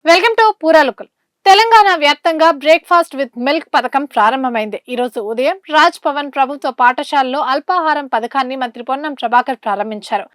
Welcome to పూరాలుకల్. Telangana వ్యాప్తంగా breakfast with milk పథకం ప్రారంభమైంది. ఈ రోజు ఉదయం రాజ్ భవన్ ప్రభుత్వ పాఠశాలలో అల్పాహారం పథకాన్ని మంత్రి పొన్నం ప్రభాకర్ ప్రారంభించారు.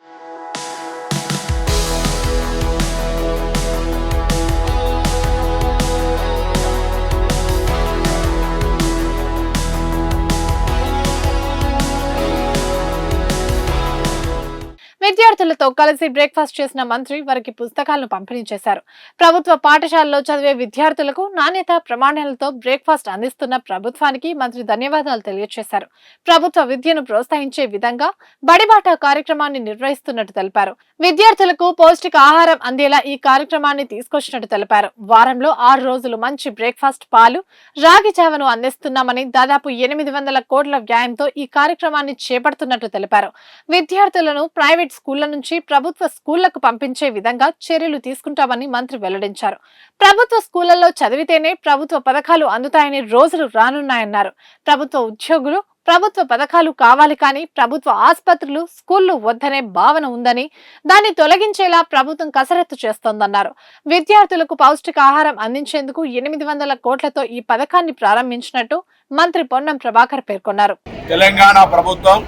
విద్యార్థులతో కలిసి బ్రేక్ఫాస్ట్ చేసిన మంత్రి వారికి పుస్తకాలను పంపిణీ చేశారు. ప్రభుత్వ పాఠశాలలో చదివే విద్యార్థులకు నాణ్యత ప్రమాణాలతో బ్రేక్ఫాస్ట్ అందిస్తున్న ప్రభుత్వానికి మంత్రి ధన్యవాదాలు తెలియజేశారు. ప్రభుత్వ విద్యను ప్రోత్సహించే విధంగా బడిబాట కార్యక్రమాన్ని నిర్వహిస్తున్నట్టు తెలిపారు. విద్యార్థులకు పౌష్టిక ఆహారం అందేలా ఈ కార్యక్రమాన్ని తీసుకొచ్చినట్టు తెలిపారు. వారంలో 6 రోజులు మంచి బ్రేక్ఫాస్ట్, పాలు, రాగి జావను అందిస్తున్నామని, దాదాపు 800 కోట్ల వ్యయంతో ఈ కార్యక్రమాన్ని చేపడుతున్నట్లు తెలిపారు. విద్యార్థులను ప్రైవేట్ స్కూళ్ల నుంచి ప్రభుత్వ స్కూళ్లకు పంపించే విధంగా చర్యలు తీసుకుంటామని మంత్రి వెల్లడించారు. ప్రభుత్వ స్కూళ్లలో చదివితేనే ప్రభుత్వ పథకాలు అందుతాయని రోజులు రానున్నాయన్నారు. ప్రభుత్వ ఉద్యోగులు ప్రభుత్వ పథకాలు కావాలి కానీ ప్రభుత్వ ఆసుపత్రులు, స్కూళ్లు వద్దనే భావన ఉందని, దాన్ని తొలగించేలా ప్రభుత్వం కసరత్తు చేస్తోందన్నారు. విద్యార్థులకు పౌష్టిక ఆహారం అందించేందుకు 800 కోట్లతో ఈ పథకాన్ని ప్రారంభించినట్టు మంత్రి పొన్నం ప్రభాకర్ పేర్కొన్నారు. తెలంగాణ ప్రభుత్వం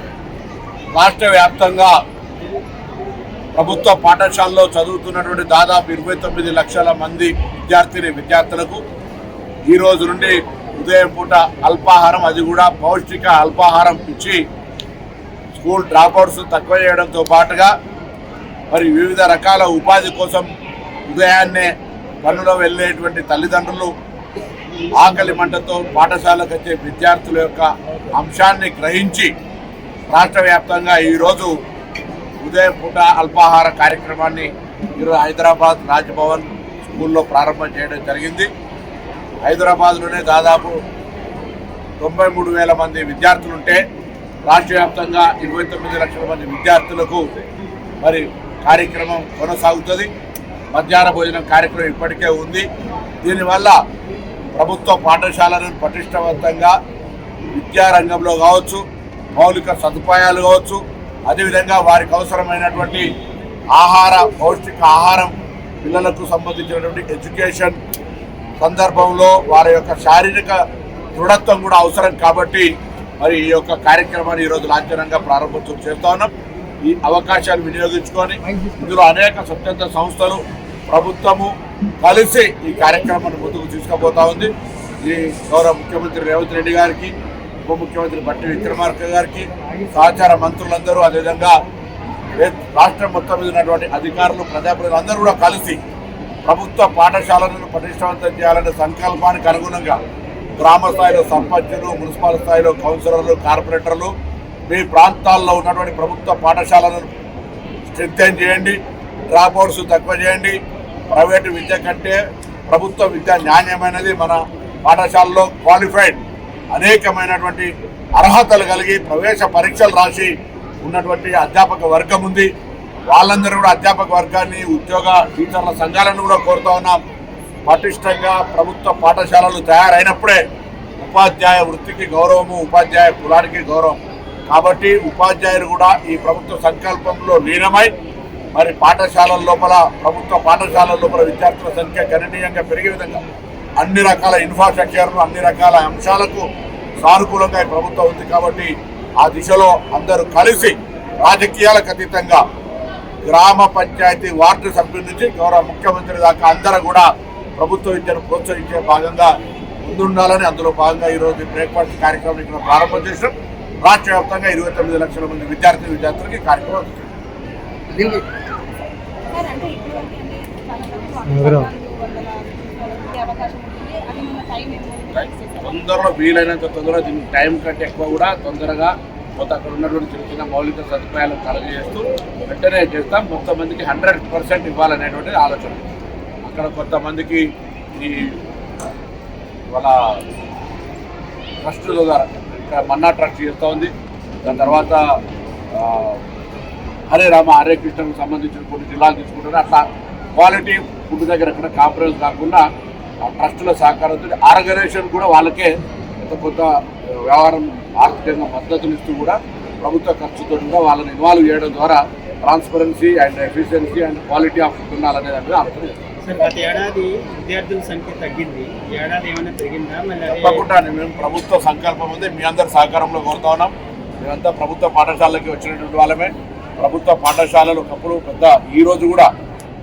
రాష్ట్ర వ్యాప్తంగా ప్రభుత్వ పాఠశాలలో చదువుతున్నటువంటి దాదాపు 29 లక్షల మంది విద్యార్థులకు ఈ రోజు నుండి ఉదయం పూట అల్పాహారం, అది కూడా పౌష్టిక అల్పాహారం ఇచ్చి స్కూల్ డ్రాప్అవుట్స్ తక్కువ చేయడంతో పాటుగా మరి వివిధ రకాల ఉపాధి కోసం ఉదయాన్నే పనులో వెళ్ళేటువంటి తల్లిదండ్రులు ఆకలి మంటతో పాఠశాలకు వచ్చే విద్యార్థుల యొక్క అంశాన్ని గ్రహించి రాష్ట్ర వ్యాప్తంగా ఈరోజు ఉదయం పూట అల్పాహార కార్యక్రమాన్ని ఈరోజు హైదరాబాద్ రాజ్ భవన్ స్కూల్లో ప్రారంభం చేయడం జరిగింది. హైదరాబాద్లోనే దాదాపు 93,000 మంది విద్యార్థులుంటే రాష్ట్ర వ్యాప్తంగా 29 లక్షల మంది విద్యార్థులకు మరి కార్యక్రమం కొనసాగుతుంది. మధ్యాహ్న భోజనం కార్యక్రమం ఇప్పటికే ఉంది. దీనివల్ల ప్రభుత్వ పాఠశాలను పటిష్టవంతంగా విద్యారంగంలో కావచ్చు, మౌలిక సదుపాయాలు కావచ్చు, అదేవిధంగా వారికి అవసరమైనటువంటి పౌష్టిక ఆహారం, పిల్లలకు సంబంధించినటువంటి ఎడ్యుకేషన్ సందర్భంలో వారి యొక్క శారీరక దృఢత్వం కూడా అవసరం కాబట్టి మరి ఈ యొక్క కార్యక్రమాన్ని ఈరోజు లాంఛనంగా ప్రారంభోత్సవం చేస్తా ఉన్నాం. ఈ అవకాశాలు వినియోగించుకొని ఇందులో అనేక స్వచ్ఛంద సంస్థలు, ప్రభుత్వము కలిసి ఈ కార్యక్రమాన్ని ముందుకు తీసుకుపోతా ఉంది. ఈ గౌరవ ముఖ్యమంత్రి రేవంత్ రెడ్డి గారికి, ఉప ముఖ్యమంత్రి బట్టి విక్రమార్క గారికి, సహచార మంత్రులందరూ, అదేవిధంగా రాష్ట్రం మొత్తం మీద ఉన్నటువంటి అధికారులు, ప్రజాప్రతినిధులు అందరూ కూడా కలిసి ప్రభుత్వ పాఠశాలను పటిష్టవంతం చేయాలనే సంకల్పానికి అనుగుణంగా గ్రామ స్థాయిలో సర్పంచులు, మున్సిపల్ స్థాయిలో కౌన్సిలర్లు, కార్పొరేటర్లు మీ ప్రాంతాల్లో ఉన్నటువంటి ప్రభుత్వ పాఠశాలను స్ట్రెంథెన్ చేయండి, డ్రాప్అవుట్స్ తక్కువ చేయండి. ప్రైవేటు విద్య కంటే ప్రభుత్వ విద్య నాణ్యమైనది. మన పాఠశాలలో క్వాలిఫైడ్ అనేకమైనటువంటి అర్హతలు కలిగి ప్రవేశ పరీక్షలు రాసి ఉన్నటువంటి అధ్యాపక వర్గం ఉంది. వాళ్ళందరూ కూడా అధ్యాపక వర్గాన్ని, ఉద్యోగ టీచర్ల సంఘాలను కూడా కోరుతా ఉన్నాం. పటిష్టంగా ప్రభుత్వ పాఠశాలలు తయారైనప్పుడే ఉపాధ్యాయ వృత్తికి గౌరవము, ఉపాధ్యాయ కులానికి గౌరవం. కాబట్టి ఉపాధ్యాయులు కూడా ఈ ప్రభుత్వ సంకల్పంలో లీనమై మరి ప్రభుత్వ పాఠశాలల లోపల విద్యార్థుల సంఖ్య గణనీయంగా పెరిగే విధంగా అన్ని రకాల ఇన్ఫ్రాస్ట్రక్చర్లు, అన్ని రకాల అంశాలకు సానుకూలంగా ఈ ప్రభుత్వం ఉంది. కాబట్టి ఆ దిశలో అందరూ కలిసి రాజకీయాలకు అతీతంగా గ్రామ పంచాయతీ వార్డు సభ్యుల నుంచి గౌరవ ముఖ్యమంత్రి దాకా అందరూ కూడా ప్రభుత్వ విద్యను ప్రోత్సహించే భాగంగా ముందుండాలని, అందులో భాగంగా ఈరోజు బ్రేక్ఫాస్ట్ కార్యక్రమం ఇక్కడ ప్రారంభం చేసాం. రాష్ట్ర వ్యాప్తంగా 29 లక్షల మంది విద్యార్థులకి కార్యక్రమం. తొందరలో వీలైనంత తొందరగా, దీనికి టైం కంటే ఎక్కువ కూడా తొందరగా మొత్తం అక్కడ ఉన్నటువంటి చిన్న చిన్న మౌలిక సదుపాయాలను కలగజేస్తూ వెంటనే చేస్తాం. కొంతమందికి 100% ఇవ్వాలనేటువంటిది ఆలోచన. అక్కడ కొంతమందికి ఈ వాళ్ళ ట్రస్టుల ద్వారా ఇక్కడ మన్నా ట్రస్ట్ చేస్తూ ఉంది. దాని తర్వాత హరే రామ, హరే కృష్ణకు సంబంధించిన కొన్ని జిల్లాలు తీసుకుంటున్నారు. అట్లా క్వాలిటీ ఫుడ్ దగ్గర ఎక్కడ కాంప్రమైజ్ కాకుండా ఆ ట్రస్టుల సహకారంతో ఆర్గనైజేషన్ కూడా వాళ్ళకే కొంత వ్యవహారం ఆర్థికంగా మద్దతులు ఇస్తూ కూడా ప్రభుత్వ ఖర్చుతో కూడా వాళ్ళని ఇన్వాల్వ్ చేయడం ద్వారా transparency and efficiency and quality of food ఉండాలనే దాని మీద ఆలోచన చేస్తారు. సార్ గత ఏడాది విద్యార్థుల సంఖ్య తగ్గింది, ఈ ఏడాది ఏమైనా పెరిగిందా? మళ్ళీ తప్పకుండా మేము ప్రభుత్వ సంకల్పం ఉంది, మీ అందరి సహకారంలో కోరుతా ఉన్నాం. మేమంతా ప్రభుత్వ పాఠశాలకి వచ్చినటువంటి వాళ్ళమే. ప్రభుత్వ పాఠశాలలు ఒకప్పుడు పెద్ద, ఈ రోజు కూడా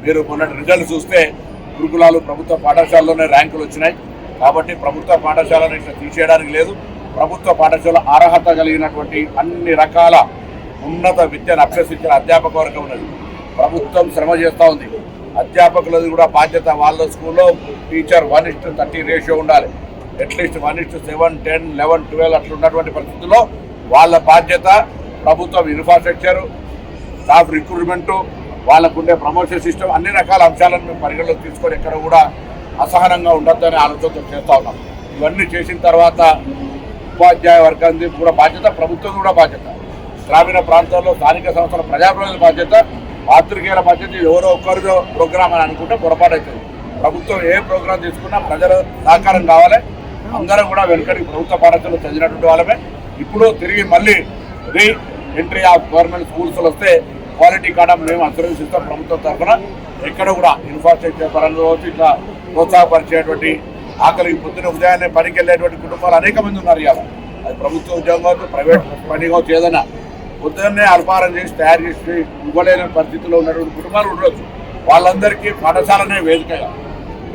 మీరు మొన్నటి రిజల్ట్ చూస్తే గురుకులాలు ప్రభుత్వ పాఠశాలలోనే ర్యాంకులు వచ్చినాయి. కాబట్టి ప్రభుత్వ పాఠశాలను ఇట్లా తీసేయడానికి లేదు. ప్రభుత్వ పాఠశాల అర్హత కలిగినటువంటి అన్ని రకాల ఉన్నత విద్యను అభ్యసించిన అధ్యాపక వర్గం ఉన్నది. ప్రభుత్వం శ్రమ చేస్తూ ఉంది. అధ్యాపకులది కూడా బాధ్యత. వాళ్ళ స్కూల్లో టీచర్ 1:30 రేషియో ఉండాలి. అట్లీస్ట్ 1:7, 10, 11, 12 అట్లా ఉన్నటువంటి పరిస్థితుల్లో వాళ్ళ బాధ్యత. ప్రభుత్వం ఇన్ఫ్రాస్ట్రక్చర్, స్టాఫ్ రిక్రూట్మెంటు, వాళ్ళకుండే ప్రమోషన్ సిస్టమ్, అన్ని రకాల అంశాలను మేము పరిగణలోకి తీసుకొని ఎక్కడ కూడా అసహనంగా ఉండొద్దనే ఆలోచనతో చేస్తూ ఉన్నాం. ఇవన్నీ చేసిన తర్వాత ఉపాధ్యాయ వర్గానికి కూడా బాధ్యత, ప్రభుత్వం కూడా బాధ్యత. గ్రామీణ ప్రాంతాల్లో స్థానిక సంస్థల ప్రజాప్రతినిధుల బాధ్యత, పాత్రికేయుల బాధ్యత. ఎవరో ఒక్కరిదో ప్రోగ్రామ్ అని అనుకుంటే పొరపాటు అవుతుంది. ప్రభుత్వం ఏ ప్రోగ్రాం తీసుకున్నా ప్రజల సహకారం కావాలి. అందరం కూడా వెనుకటి ప్రభుత్వ పాఠశాలలో చదివినటువంటి వాళ్ళమే. ఇప్పుడు తిరిగి మళ్ళీ రీ ఎంట్రీ ఆఫ్ గవర్నమెంట్ స్కూల్స్లో వస్తే క్వాలిటీ కావడం మేము అసలు ప్రభుత్వం తరఫున ఎక్కడ కూడా ఇన్ఫ్రాస్ట్రక్చర్ పరంగా కావచ్చు, ఇట్లా ప్రోత్సాహపరిచేటువంటి, ఆకలికి పొద్దున ఉదయాన్నే పనికి వెళ్ళేటువంటి కుటుంబాలు అనేక మంది ఉన్నారు. ఇవాళ అది ప్రభుత్వ ఉద్యోగం కావచ్చు, ప్రైవేట్ పని కావచ్చు, ఏదైనా పొద్దున్నే అల్పాహారం చేసి తయారు చేసి ఇవ్వలేని పరిస్థితుల్లో ఉన్నటువంటి కుటుంబాలు ఉండవచ్చు. వాళ్ళందరికీ పాఠశాలనే వేదికగా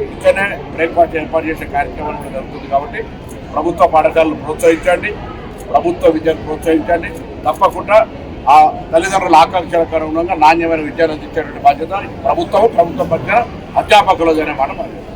ఇక్కడనే బ్రేక్ఫాస్ట్ ఏర్పాటు చేసే కార్యక్రమం జరుగుతుంది. కాబట్టి ప్రభుత్వ పాఠశాలను ప్రోత్సహించండి, ప్రభుత్వ విద్యను ప్రోత్సహించండి. తప్పకుండా ఆ తల్లిదండ్రుల ఆకాంక్షలకు అనుగుణంగా నాణ్యమైన విద్యను అందించేటువంటి బాధ్యత ప్రభుత్వం పట్ల అధ్యాపకులదనే మాట